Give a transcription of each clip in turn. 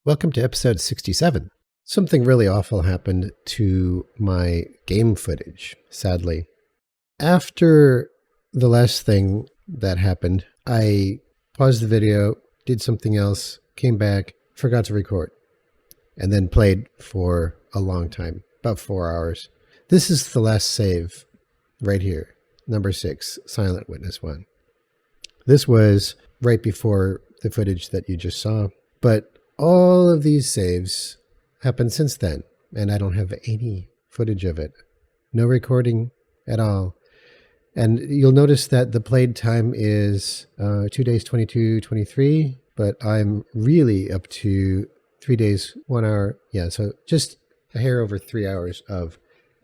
Welcome to episode 67. Something really awful happened to my game footage, sadly. After the last thing that happened, I paused the video, did something else, came back, forgot to record, and then played for a long time, about 4 hours. This is the last save right here, number 6, Silent Witness 1. This was right before the footage that you just saw, but all of these saves happened since then, and I don't have any footage of it. No recording at all. And you'll notice that the played time is 2 days, 22, 23, but I'm really up to 3 days, 1 hour. Yeah, so just a hair over 3 hours of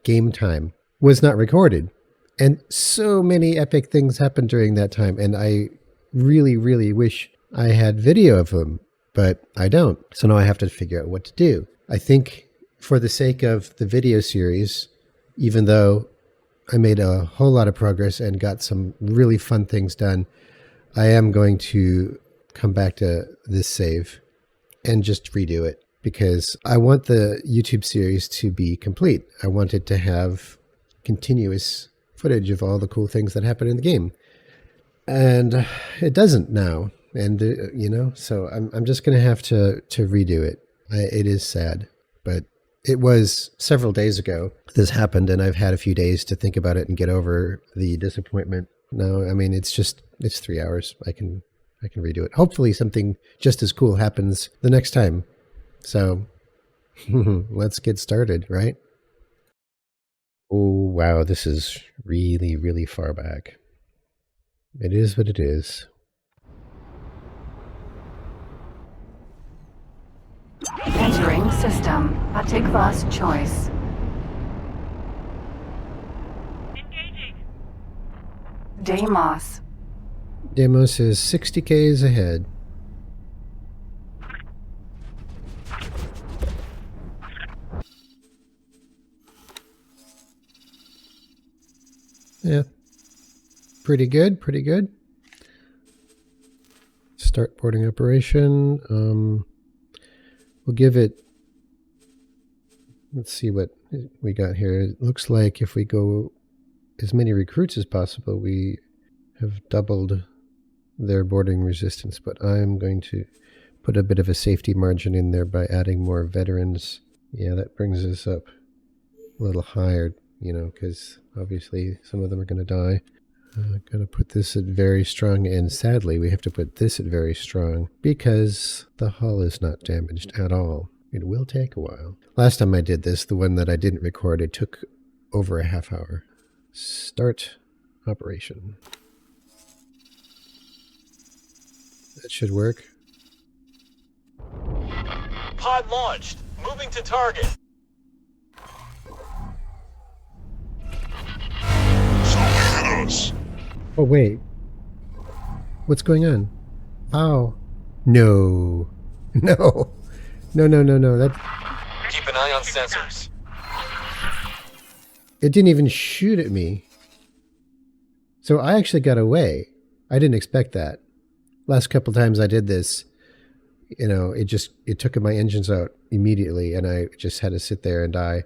game time was not recorded. And so many epic things happened during that time, and I really, really wish I had video of them. But I don't. So now I have to figure out what to do. I think for the sake of the video series, even though I made a whole lot of progress and got some really fun things done, I am going to come back to this save and just redo it because I want the YouTube series to be complete. I want it to have continuous footage of all the cool things that happen in the game. And it doesn't now. And, so I'm just going to have to redo it. It is sad, but it was several days ago this happened, and I've had a few days to think about it and get over the disappointment. No, I mean, it's 3 hours. I can redo it. Hopefully something just as cool happens the next time. So let's get started, right? Oh, wow. This is really, really far back. It is what it is. Entering system. Atikva's choice. Engaging. Deimos. Deimos is 60 k's ahead. Yeah. Pretty good, pretty good. Start boarding operation. We'll give it, let's see what we got here. It looks like if we go as many recruits as possible, we have doubled their boarding resistance, but I'm going to put a bit of a safety margin in there by adding more veterans. Yeah, that brings us up a little higher, because obviously some of them are going to die. I'm going to put this at very strong, and sadly we have to put this at very strong because the hull is not damaged at all. It will take a while. Last time I did this, the one that I didn't record, it took over a half hour. Start operation. That should work. Pod launched. Moving to target. Oh, wait. What's going on? Ow. No. No. No. That... Keep an eye on sensors. It didn't even shoot at me. So I actually got away. I didn't expect that. Last couple times I did this, it took my engines out immediately, and I just had to sit there and die.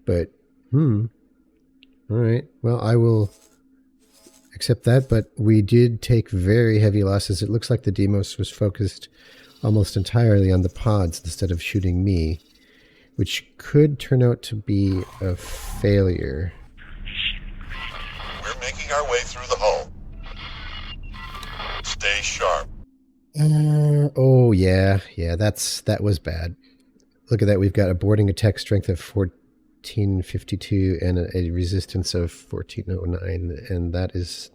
But, all right. Well, I will accept that, but we did take very heavy losses. It looks like the Deimos was focused almost entirely on the pods instead of shooting me, which could turn out to be a failure. We're making our way through the hull. Stay sharp. Oh, yeah, that was bad. Look at that. We've got a boarding attack strength of 1452 and a resistance of 1409, and it's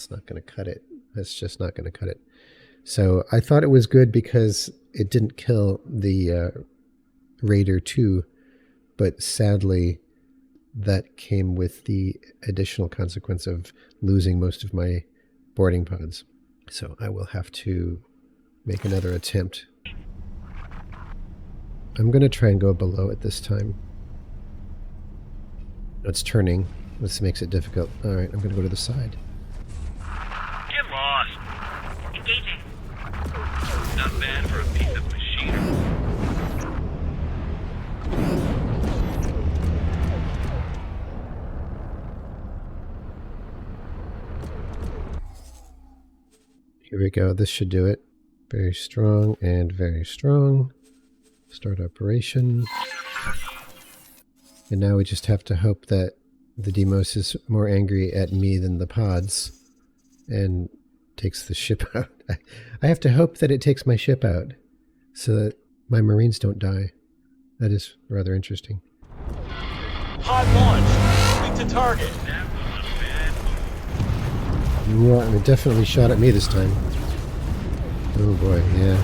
not going to cut it. That's just not going to cut it. So I thought it was good because it didn't kill the Raider 2, but sadly that came with the additional consequence of losing most of my boarding pods. So I will have to make another attempt. I'm going to try and go below it this time. It's turning. This makes it difficult. All right, I'm going to go to the side. Get lost. Engaging. Not bad for a piece of machinery. we go. This should do it. Very strong and very strong. Start operation. And now we just have to hope that the Deimos is more angry at me than the pods and takes the ship out. I have to hope that it takes my ship out so that my Marines don't die. That is rather interesting. Pod launched. Moving to target. Yeah, it definitely shot at me this time. Oh boy, yeah.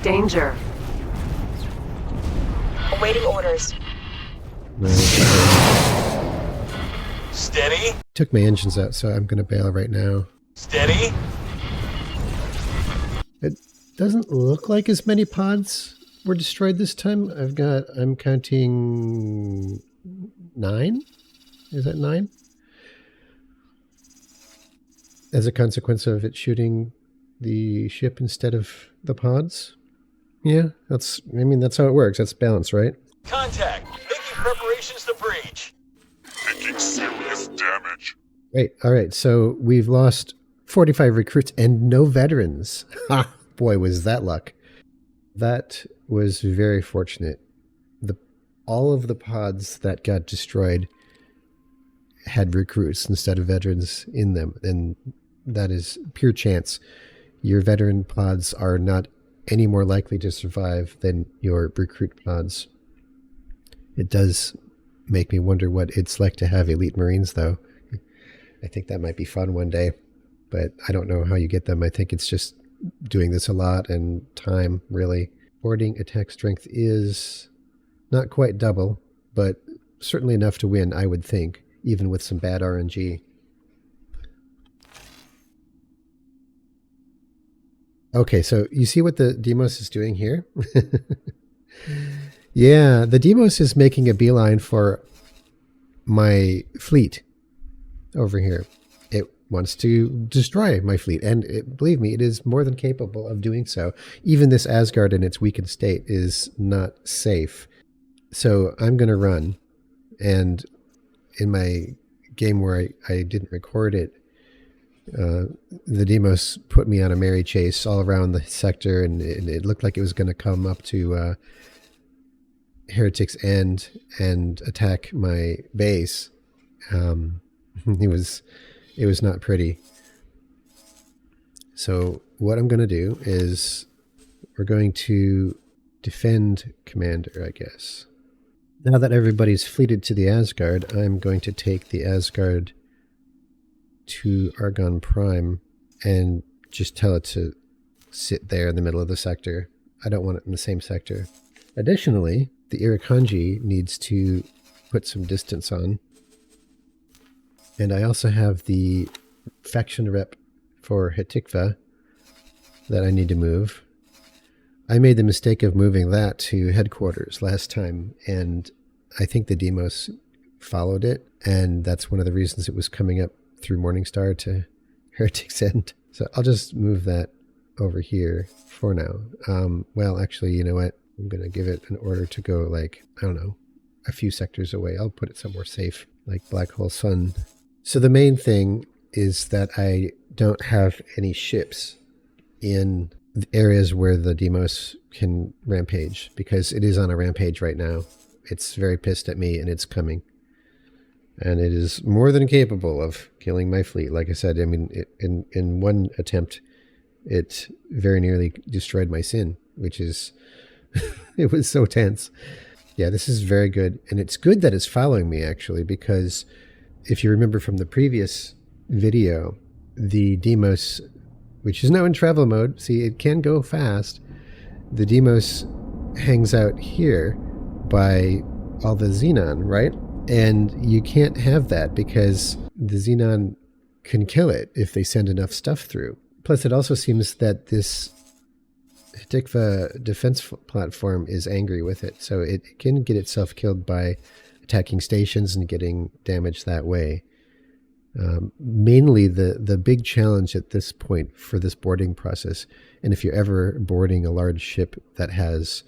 Danger. Awaiting orders. Steady. Took my engines out, so I'm going to bail right now. Steady. It doesn't look like as many pods were destroyed this time. I'm counting 9? Is that 9? As a consequence of it shooting the ship instead of the pods. Yeah, that's how it works. That's balance, right? Contact. Making preparations to breach. Taking serious damage. Right. All right. So we've lost 45 recruits and no veterans. Ha! Boy, was that luck. That was very fortunate. All of the pods that got destroyed had recruits instead of veterans in them. And that is pure chance. Your veteran pods are not any more likely to survive than your recruit pods. It does make me wonder what it's like to have elite Marines, though. I think that might be fun one day, but I don't know how you get them. I think it's just doing this a lot and time, really. Boarding attack strength is not quite double, but certainly enough to win, I would think, even with some bad RNG. Okay, so you see what the Deimos is doing here? Yeah, the Deimos is making a beeline for my fleet over here. It wants to destroy my fleet, and believe me, it is more than capable of doing so. Even this Asgard in its weakened state is not safe. So I'm going to run, and in my game where I didn't record it, the Deimos put me on a merry chase all around the sector, and it looked like it was going to come up to Heretic's End and attack my base. It was not pretty. So what I'm going to do is we're going to defend Commander, I guess. Now that everybody's fleeted to the Asgard, I'm going to take the Asgard to Argon Prime and just tell it to sit there in the middle of the sector. I don't want it in the same sector. Additionally, the Irukandji needs to put some distance on. And I also have the faction rep for Hetikva that I need to move. I made the mistake of moving that to headquarters last time, and I think the Deimos followed it, and that's one of the reasons it was coming up through Morningstar to Heretic's End. So I'll just move that over here for now. Well, actually, you know what? I'm going to give it an order to go, like, I don't know, a few sectors away. I'll put it somewhere safe, like Black Hole Sun. So the main thing is that I don't have any ships in the areas where the Deimos can rampage, because it is on a rampage right now. It's very pissed at me, and it's coming. And it is more than capable of killing my fleet. Like I said, I mean, in one attempt, it very nearly destroyed my Sin, which is, it was so tense. Yeah, this is very good. And it's good that it's following me, actually, because if you remember from the previous video, the Deimos, which is now in travel mode, see, it can go fast. The Deimos hangs out here by all the Xenon, right? And you can't have that because the Xenon can kill it if they send enough stuff through. Plus, it also seems that this Hetikva defense platform is angry with it, so it can get itself killed by attacking stations and getting damaged that way. Mainly the big challenge at this point for this boarding process, and if you're ever boarding a large ship that has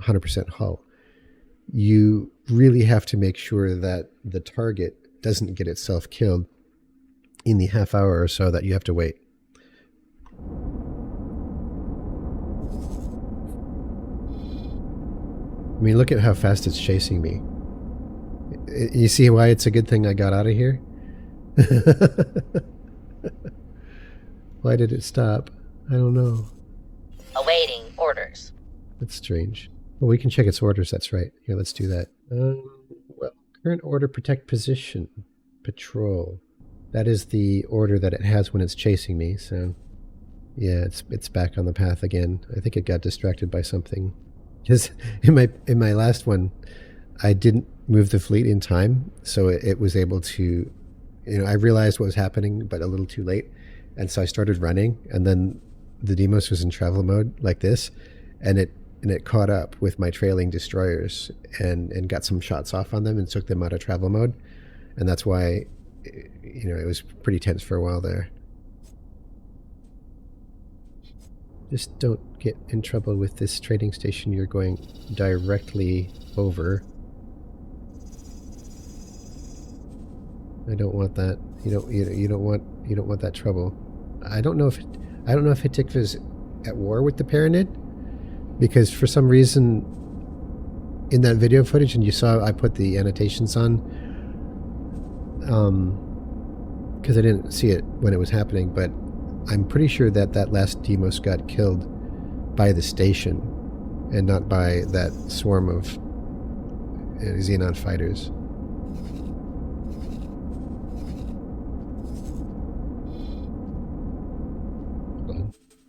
100% hull, you really have to make sure that the target doesn't get itself killed in the half hour or so that you have to wait. I mean, look at how fast it's chasing me. You see why it's a good thing I got out of here? Why did it stop? I don't know. Awaiting orders. That's strange. Well, we can check its orders, that's right. Here, let's do that. Well, current order, protect position. Patrol. That is the order that it has when it's chasing me, so... Yeah, it's back on the path again. I think it got distracted by something. Because in my last one, I didn't move the fleet in time, so it was able to... I realized what was happening, but a little too late. And so I started running, and then the Deimos was in travel mode like this, and it caught up with my trailing destroyers and got some shots off on them and took them out of travel mode. And that's why, it was pretty tense for a while there. Just don't get in trouble with this trading station you're going directly over. I don't want that. You don't want that trouble. I don't know if Hitikva's at war with the Paranid, because for some reason in that video footage, and you saw I put the annotations on, because I didn't see it when it was happening, but I'm pretty sure that last Deimos got killed by the station and not by that swarm of Xenon fighters.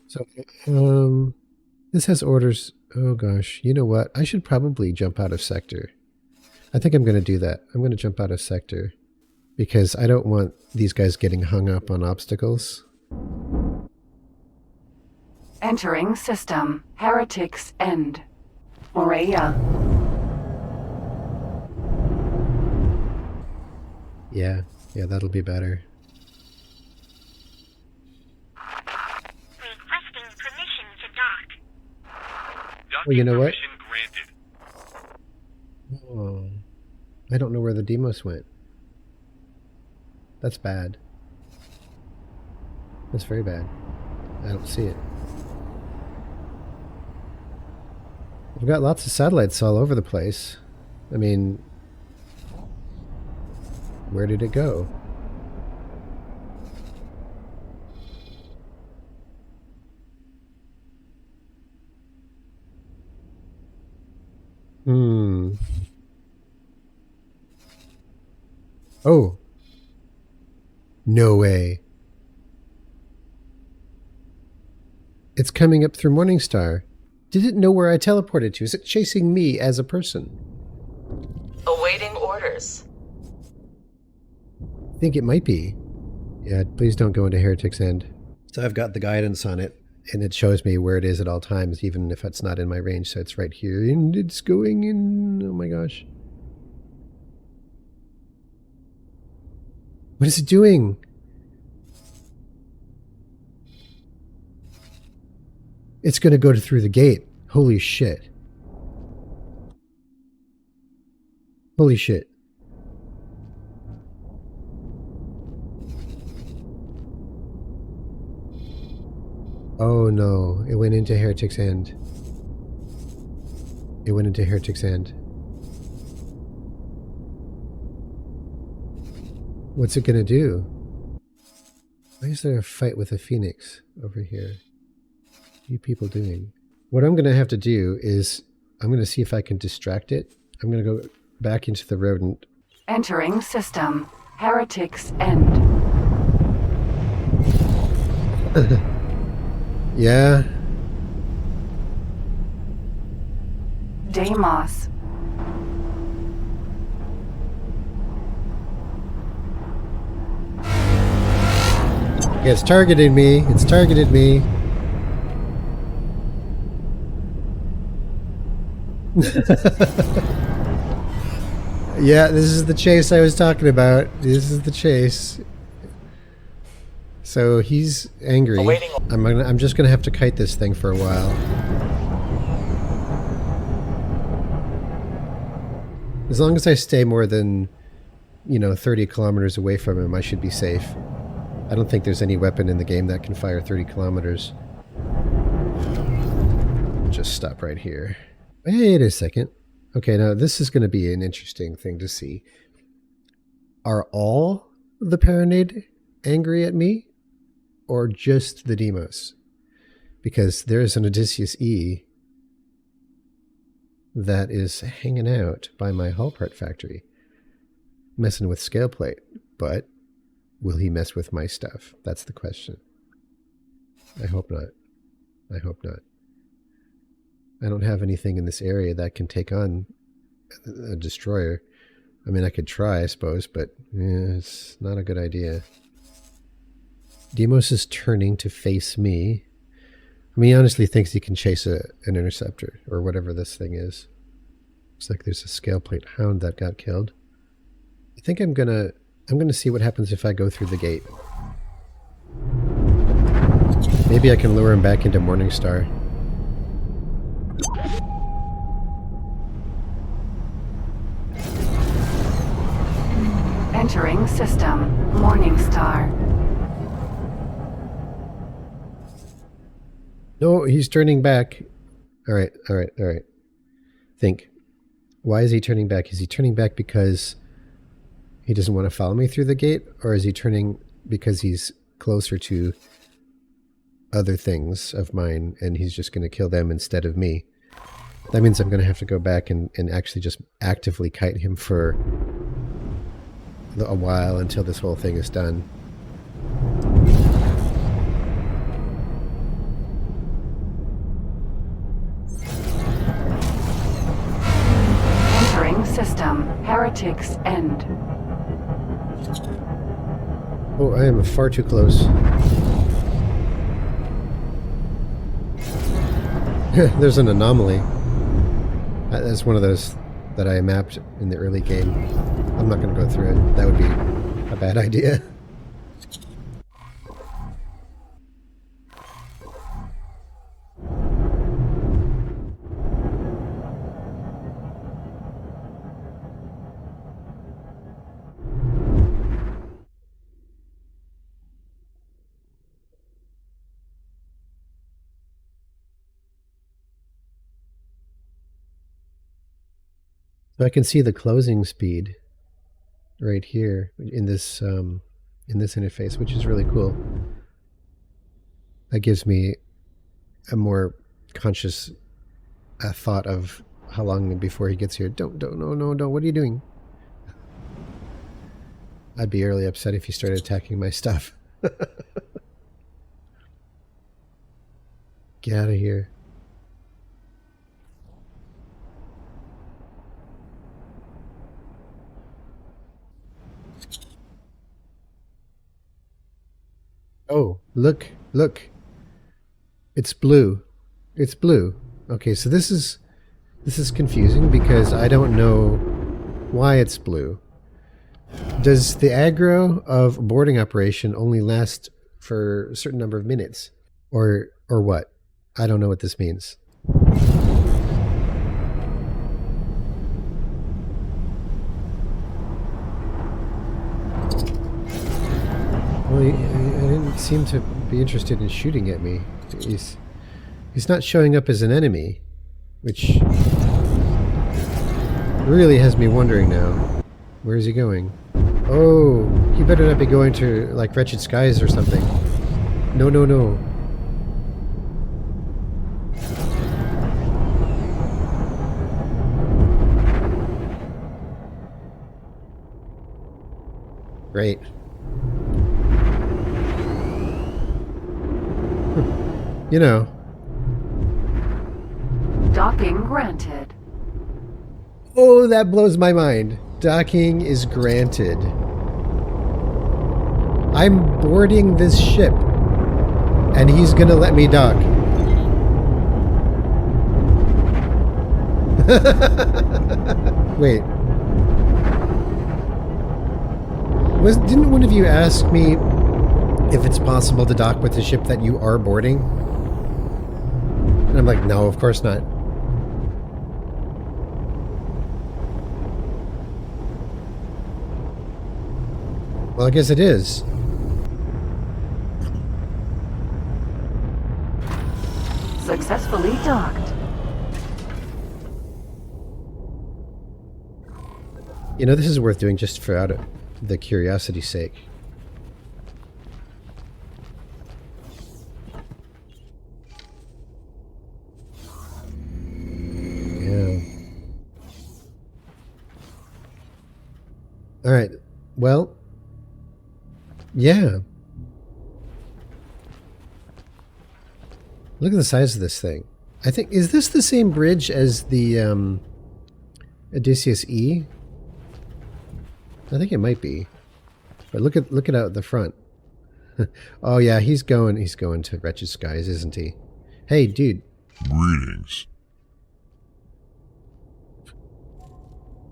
So, this has orders. Oh gosh, you know what? I should probably jump out of sector. I think I'm going to do that. I'm going to jump out of sector because I don't want these guys getting hung up on obstacles. Entering system. Heretics end. Morea. Yeah, that'll be better. Requesting permission to dock. Well, you know what? Permission granted. Oh, I don't know where the Deimos went. That's bad. That's very bad. I don't see it. We've got lots of satellites all over the place. I mean, where did it go? Oh. No way. It's coming up through Morningstar. Did it know where I teleported to? Is it chasing me as a person? Awaiting orders. I think it might be. Yeah, please don't go into Heretic's End. So I've got the guidance on it, and it shows me where it is at all times, even if it's not in my range. So it's right here, and it's going in... Oh my gosh. What is it doing? It's going to go through the gate. Holy shit. Holy shit. Oh no, it went into Heretic's End. It went into Heretic's End. What's it gonna do? Why is there a fight with a phoenix over here? What are you people doing? What I'm gonna have to do is I'm gonna see if I can distract it. I'm gonna go back into the rodent. Entering system. Heretics end. Yeah. Deimos. Yeah, it's targeted me. It's targeted me. Yeah, this is the chase I was talking about. This is the chase. So he's angry. I'm just gonna have to kite this thing for a while. As long as I stay more than, 30 kilometers away from him, I should be safe. I don't think there's any weapon in the game that can fire 30 kilometers. Just stop right here. Wait a second. Okay, now this is going to be an interesting thing to see. Are all the Paranid angry at me? Or just the Deimos? Because there's an Odysseus E that is hanging out by my hull part factory, messing with scale plate. But will he mess with my stuff? That's the question. I hope not. I hope not. I don't have anything in this area that can take on a destroyer. I mean, I could try, I suppose, but it's not a good idea. Deimos is turning to face me. I mean, he honestly thinks he can chase an interceptor, or whatever this thing is. Looks like there's a scale plate hound that got killed. I think I'm gonna see what happens if I go through the gate. Maybe I can lure him back into Morningstar. Entering system. Morningstar. No, he's turning back. All right. Think. Why is he turning back? Is he turning back because he doesn't want to follow me through the gate? Or is he turning because he's closer to other things of mine and he's just going to kill them instead of me? That means I'm going to have to go back and actually just actively kite him for a while until this whole thing is done. Entering system. Heretics end. Oh, I am far too close. There's an anomaly. That's one of those that I mapped in the early game. I'm not going to go through it. That would be a bad idea. So I can see the closing speed right here in this interface, which is really cool. That gives me a more conscious thought of how long before he gets here. No, what are you doing? I'd be really upset if he started attacking my stuff. Get out of here. Oh, look. It's blue. It's blue. Okay, so this is confusing because I don't know why it's blue. Does the aggro of boarding operation only last for a certain number of minutes? Or what? I don't know what this means. Well, I didn't seem to be interested in shooting at me. He's not showing up as an enemy, which really has me wondering now. Where is he going? Oh, he better not be going to, like, Wretched Skies or something. No. Great. You know. Docking granted. Oh, that blows my mind. Docking is granted. I'm boarding this ship, and he's gonna let me dock. Wait. Didn't one of you ask me if it's possible to dock with the ship that you are boarding? And I'm like, no, of course not. Well, I guess it is. successfully docked. You know, this is worth doing just for out of the curiosity's sake. Yeah. All right. Well, yeah. Look at the size of this thing. I think, is this the same bridge as the Odysseus E? I think it might be. But look at out the front. Oh yeah, he's going to Wretched Skies, isn't he? Hey, dude. Greetings.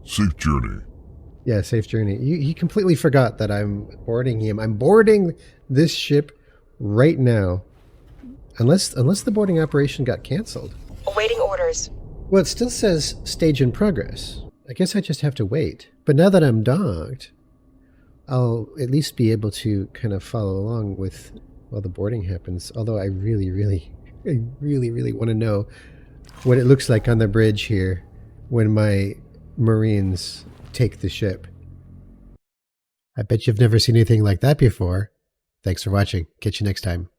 Safe journey. Yeah, safe journey. He completely forgot that I'm boarding him. I'm boarding this ship right now. Unless the boarding operation got canceled. Awaiting orders. Well, it still says stage in progress. I guess I just have to wait. But now that I'm docked, I'll at least be able to kind of follow along with while the boarding happens. Although I really want to know what it looks like on the bridge here when my Marines take the ship. I bet you've never seen anything like that before. Thanks for watching. Catch you next time.